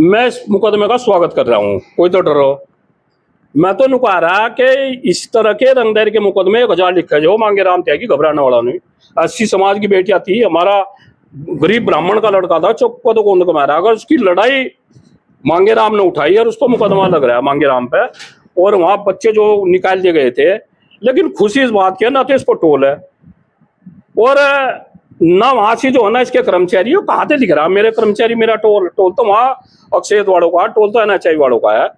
मैं इस मुकदमे का स्वागत कर रहा हूँ, कोई तो डरो। मैं तो नुका रहा कि इस तरह के रंगदारी के मुकदमे 1000 लिखे जो मांगे राम त्यागी घबराने वाला नहीं। 80 समाज की बेटियां थी, हमारा गरीब ब्राह्मण का लड़का था, चौक को तो गोंद को मारा। अगर उसकी लड़ाई मांगे राम ने उठाई और उस पर मुकदमा लग रहा है मांगे राम पे, और वहां बच्चे जो निकाल दिए गए थे, लेकिन खुशी इस बात की है ना तो इस पर टोल है और ना वहां से जो है ना इसके कर्मचारी कहाँ से लिख रहा मेरे कर्मचारी, मेरा टोल तो वहां अक्षय वालों का, टोल तो NHI वालों का है।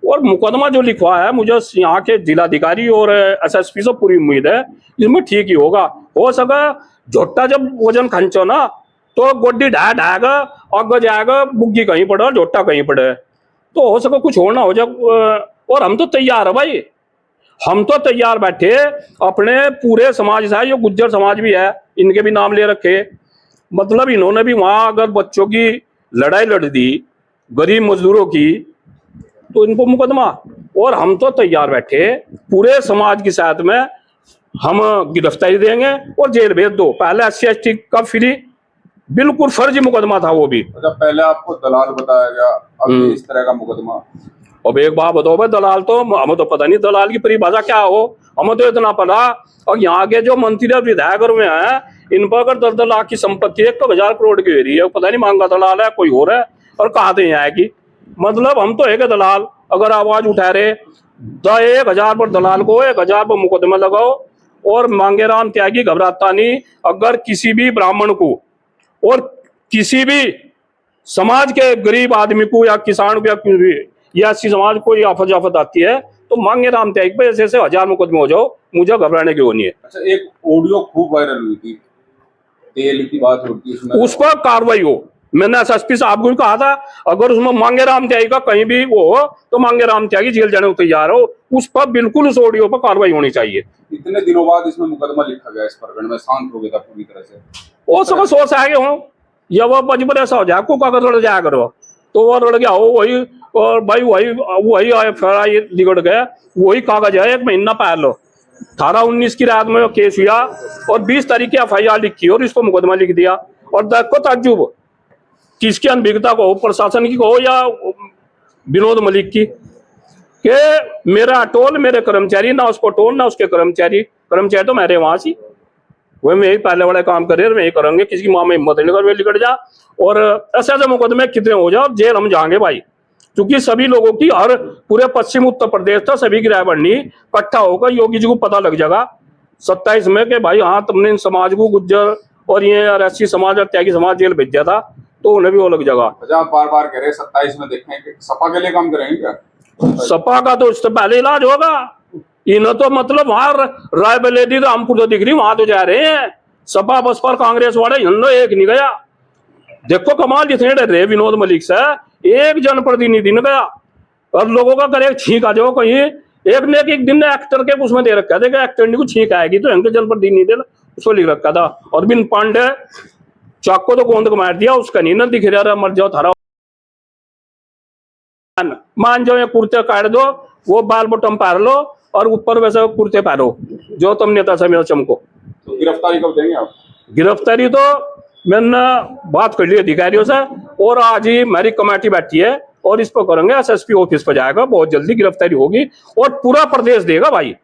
और मुकदमा जो लिखवा है, मुझे यहाँ के जिलाधिकारी और SSP से पूरी उम्मीद है इसमें ठीक ही होगा। हो सका झोटा जब वजन खंचो ना तो गोड्डी ढाएगा और जाएगा, बुग्गी कहीं पड़े और झोटा कहीं पड़े, तो हो सका कुछ होना हो जाए। और हम तो तैयार है भाई, हम तो तैयार बैठे अपने पूरे समाज से, जो गुज्जर समाज भी है इनके भी नाम ले रखे। मतलब इन्होंने भी वहां अगर बच्चों की लड़ाई लड़ दी, गरीब मजदूरों की, तो इनको मुकदमा। और हम तो तैयार बैठे पूरे समाज की साथ में, हम गिरफ्तारी देंगे और जेल भेज दो। पहले SC/ST का फ्री बिल्कुल फर्जी मुकदमा था वो भी। अच्छा, पहले आपको दलाल बताया गया, अब इस तरह का मुकदमा। अब एक बात बताओ भाई, दलाल तो हमें तो पता नहीं दलाल की परिभाषा क्या हो, हमें तो इतना पता। और यहाँ के जो मंत्री और विधायक में है, इन पर अगर 10-10 लाख की संपत्ति है, 1000 करोड़ की हो रही है, पता नहीं मांगा दलाल है कोई हो रहा है और कहाँ से आएगी। मतलब हम तो एक दलाल अगर आवाज उठा रहे 1000 पर दलाल को 1000 पर मुकदमा लगाओ। और मांगे राम त्यागी घबराता नहीं। अगर किसी भी ब्राह्मण को और किसी भी समाज के गरीब आदमी को या किसान को या SC समाज को आफत आती है, तो मांगे राम त्यागी पे ऐसे 1000 मुकदमे हो जाओ, मुझे घबराने की वो नहीं है। अच्छा, एक ऑडियो खूब वायरल हुई थी, तेल की बात होती है, उस पर कार्रवाई हो। मैंने SSP साहब को कहा था अगर उसमें मांगे राम त्यागी का कहीं भी वो हो तो मांगे राम त्यागी जेल जाने को तैयार हो, उस पर बिल्कुल उस ऑडियो पर कार्रवाई होनी चाहिए। इतने दिनों बाद इसमें मुकदमा लिखा गया, इस प्रकरण में शांत हो गया था पूरी तरह से। वो सब सोच आगे हो या वो बचपन ऐसा हो जाए को कागज लड़ जाया करो, तो वो लड़ गया हो वही, और भाई वही आए फिर लिगड़ गया वही कागज है। 1 महीना पहले 18-19 की रात में केस हुआ और 20 तारीख की FIR लिखी और इसको मुकदमा लिख दिया। और देखो ताज्जुब किसकी अनभिज्ञता को हो, प्रशासन की हो या विनोद मलिक की, कि मेरा टोल मेरे कर्मचारी, ना उसको टोल ना उसके कर्मचारी तो मेरे वहां से वही में पहले वाले काम कर रहे हैं, मैं ही करेंगे, किसी की माँ में हिम्मत नहीं कर वे लिकट जा। और ऐसे मुकदमे कितने हो जाओ जेल हम जाएंगे भाई, क्योंकि सभी लोगों की हर पूरे पश्चिम उत्तर प्रदेश था सभी की राय बढ़नी इकट्ठा होकर योगी जी को पता लग जाएगा 27 में कि भाई हाँ तुमने इन समाज को गुज्जर और ये SC समाज और त्यागी समाज जेल भेज दिया था, तो उन्हें भी वो लग जाएगा। आप बार बार कह रहे 27 में देखें कि सपा के लिए काम करेंगे क्या? सपा का तो इससे पहले इलाज होगा। इन्हें तो मतलब वहां रायबरेली रामपुर तो दिख रही, वहां तो जा रहे हैं। सपा बसपा और कांग्रेस वाले एक नहीं गया। देखो कमाल जितने डर रहे विनोद मलिक से, एक जनप्रतिनिधि ने गया और लोगों का करे छींक आ जाओ कहीं। एक ने एक दिन एक्टर के उसमें दे रखा था, एक्टर को छींक आएगी तो इनके जनप्रतिनिधि उसको लिख रखा था। और बिन पांडे चाको तो गोंद को मार दिया, उसका नहीं ना दिख रहा, मर जाओ थारा मान जाओ, कुर्ते काट दो, वो बाल बटम पार लो और ऊपर वैसे कुर्ते पारो जो तुम नेता समय चमको। तो गिरफ्तारी कब देंगे आप? गिरफ्तारी तो मैंने बात कर ली अधिकारियों से और आज ही मेरी कमेटी बैठी है और इस पर करेंगे, SSP ऑफिस पर जाएगा, बहुत जल्दी गिरफ्तारी होगी और पूरा प्रदेश देगा भाई।